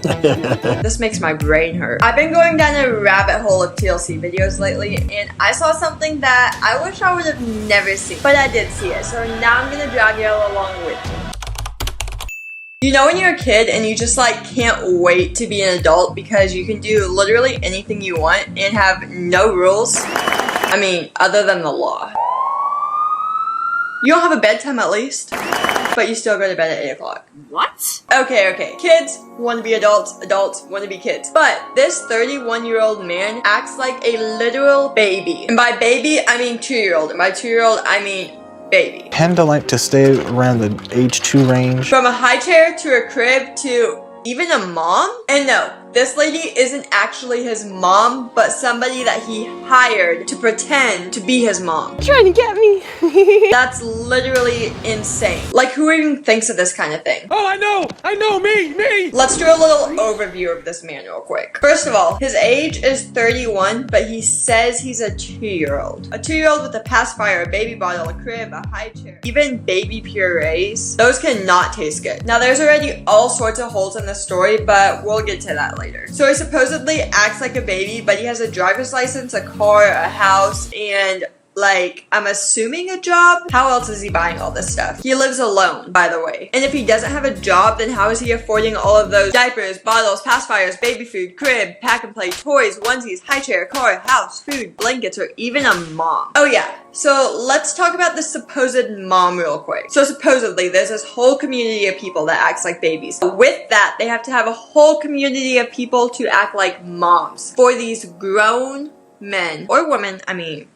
This makes my brain hurt. I've been going down a rabbit hole of TLC videos lately, and I saw something that I wish I would have never seen, but I did see it, so now I'm gonna drag you along with me. You know when you're a kid and you just like can't wait to be an adult because you can do literally anything you want and have no rules? I mean, other than the law. You don't have a bedtime at least, but you still go to bed at 8 o'clock. What? Okay. Kids want to be adults, adults want to be kids. But this 31-year-old man acts like a literal baby. And by baby, I mean 2-year-old. And by 2-year-old, I mean baby. Tend to like to stay around the age 2 range. From a high chair to a crib to even a mom? And no, this lady isn't actually his mom, but somebody that he hired to pretend to be his mom. Trying to get me. That's literally insane. Like, who even thinks of this kind of thing? Oh, I know, me! Let's do a little overview of this man real quick. First of all, his age is 31, but he says he's a 2-year-old. A 2-year-old with a pacifier, a baby bottle, a crib, a high chair, even baby purees. Those cannot taste good. Now, there's already all sorts of holes in the story, but we'll get to that later. So he supposedly acts like a baby, but he has a driver's license, a car, a house, and like, I'm assuming a job? How else is he buying all this stuff? He lives alone, by the way. And if he doesn't have a job, then how is he affording all of those diapers, bottles, pacifiers, baby food, crib, pack and play, toys, onesies, high chair, car, house, food, blankets, or even a mom? Oh yeah, so let's talk about this supposed mom real quick. So supposedly, there's this whole community of people that acts like babies. With that, they have to have a whole community of people to act like moms for these grown men or women, I mean,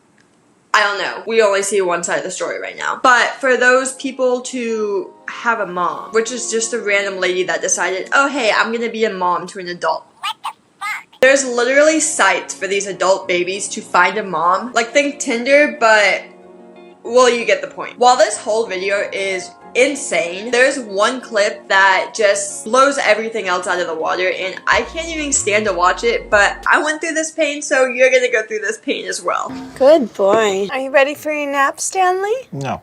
I don't know. We only see one side of the story right now. But for those people to have a mom, which is just a random lady that decided, oh hey, I'm gonna be a mom to an adult. What the fuck? There's literally sites for these adult babies to find a mom. Like, think Tinder, but, well, you get the point. While this whole video is insane, there's one clip that just blows everything else out of the water, and I can't even stand to watch it, but I went through this pain, so you're gonna go through this pain as well. Good boy. Are you ready for your nap, Stanley? No.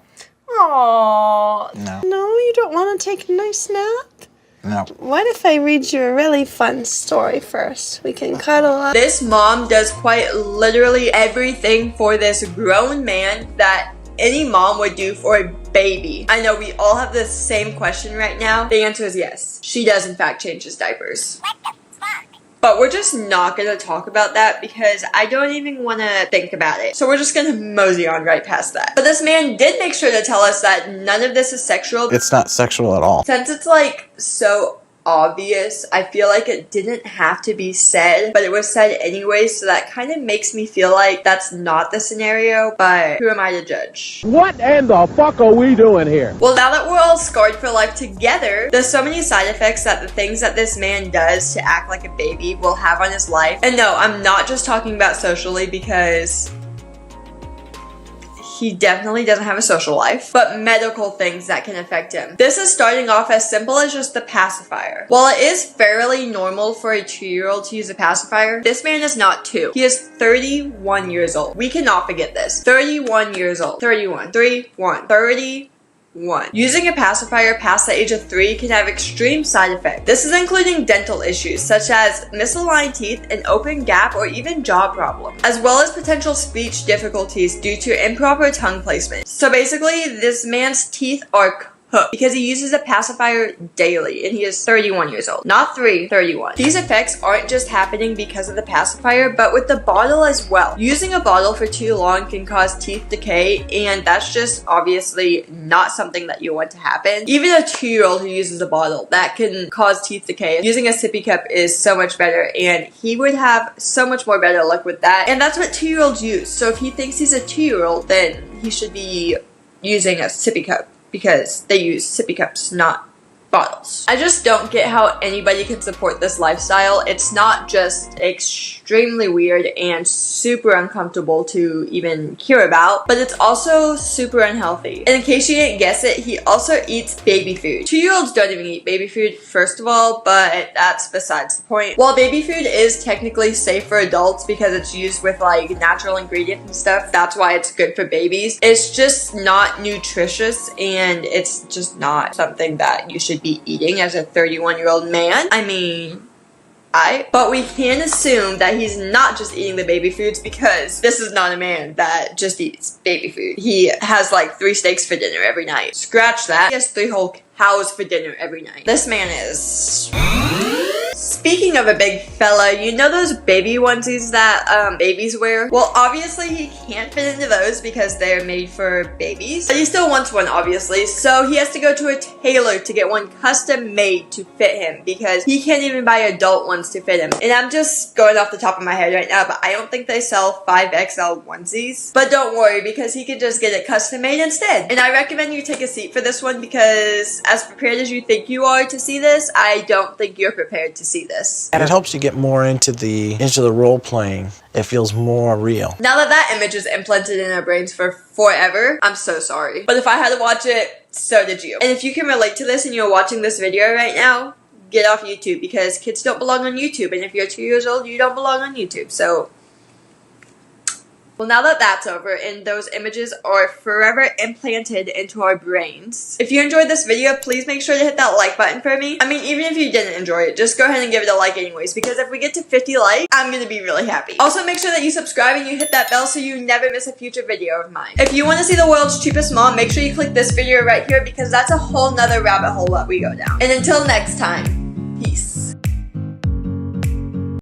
Aww. No. No, you don't want to take a nice nap? No. What if I read you a really fun story first? We can cuddle up. This mom does quite literally everything for this grown man that any mom would do for a baby. I know we all have the same question right now. The answer is yes. She does in fact change his diapers. What the fuck? But we're just not gonna talk about that because I don't even wanna think about it. So we're just gonna mosey on right past that. But this man did make sure to tell us that none of this is sexual. It's not sexual at all. Since it's like so obvious, I feel like it didn't have to be said, but it was said anyway, so that kind of makes me feel like that's not the scenario, but who am I to judge? What in the fuck are we doing here? Well, now that we're all scarred for life together, there's so many side effects that the things that this man does to act like a baby will have on his life. And no, I'm not just talking about socially because he definitely doesn't have a social life, but medical things that can affect him. This is starting off as simple as just the pacifier. While it is fairly normal for a 2-year-old to use a pacifier, this man is not 2. He is 31 years old. We cannot forget this. 31 years old. 31. 31. Using a pacifier past the age of 3 can have extreme side effects. This is including dental issues such as misaligned teeth, an open gap, or even jaw problems, as well as potential speech difficulties due to improper tongue placement. So basically, this man's teeth are because he uses a pacifier daily, and he is 31 years old. Not 3, 31. These effects aren't just happening because of the pacifier, but with the bottle as well. Using a bottle for too long can cause teeth decay, and that's just obviously not something that you want to happen. Even a 2-year-old who uses a bottle, that can cause teeth decay. Using a sippy cup is so much better, and he would have so much more better luck with that. And that's what 2-year-olds use. So if he thinks he's a 2-year-old, then he should be using a sippy cup, because they use sippy cups, not bottles. I just don't get how anybody can support this lifestyle. It's not just extremely weird and super uncomfortable to even hear about, but it's also super unhealthy. And in case you didn't guess it, he also eats baby food. 2-year-olds don't even eat baby food, first of all, but that's besides the point. While baby food is technically safe for adults because it's used with like natural ingredients and stuff, that's why it's good for babies. It's just not nutritious, and it's just not something that you should be eating as a 31-year-old man. I mean, But we can assume that he's not just eating the baby foods because this is not a man that just eats baby food. He has like 3 steaks for dinner every night. Scratch that. He has 3 whole cows for dinner every night. This man is... Speaking of a big fella, you know those baby onesies that babies wear? Well, obviously he can't fit into those because they're made for babies. But he still wants one, obviously, so he has to go to a tailor to get one custom made to fit him because he can't even buy adult ones to fit him. And I'm just going off the top of my head right now, but I don't think they sell 5XL onesies. But don't worry because he could just get it custom made instead. And I recommend you take a seat for this one because as prepared as you think you are to see this, I don't think you're prepared to see this. And it helps you get more into the role playing. It feels more real. Now that image is implanted in our brains for forever, I'm so sorry. But if I had to watch it, so did you. And if you can relate to this and you're watching this video right now, get off YouTube because kids don't belong on YouTube. And if you're 2 years old, you don't belong on YouTube. So... Well, now that that's over and those images are forever implanted into our brains, if you enjoyed this video, please make sure to hit that like button for me. I mean, even if you didn't enjoy it, just go ahead and give it a like anyways, because if we get to 50 likes, I'm gonna be really happy. Also, make sure that you subscribe and you hit that bell so you never miss a future video of mine. If you want to see the world's cheapest mom, make sure you click this video right here because that's a whole nother rabbit hole that we go down. And until next time, peace.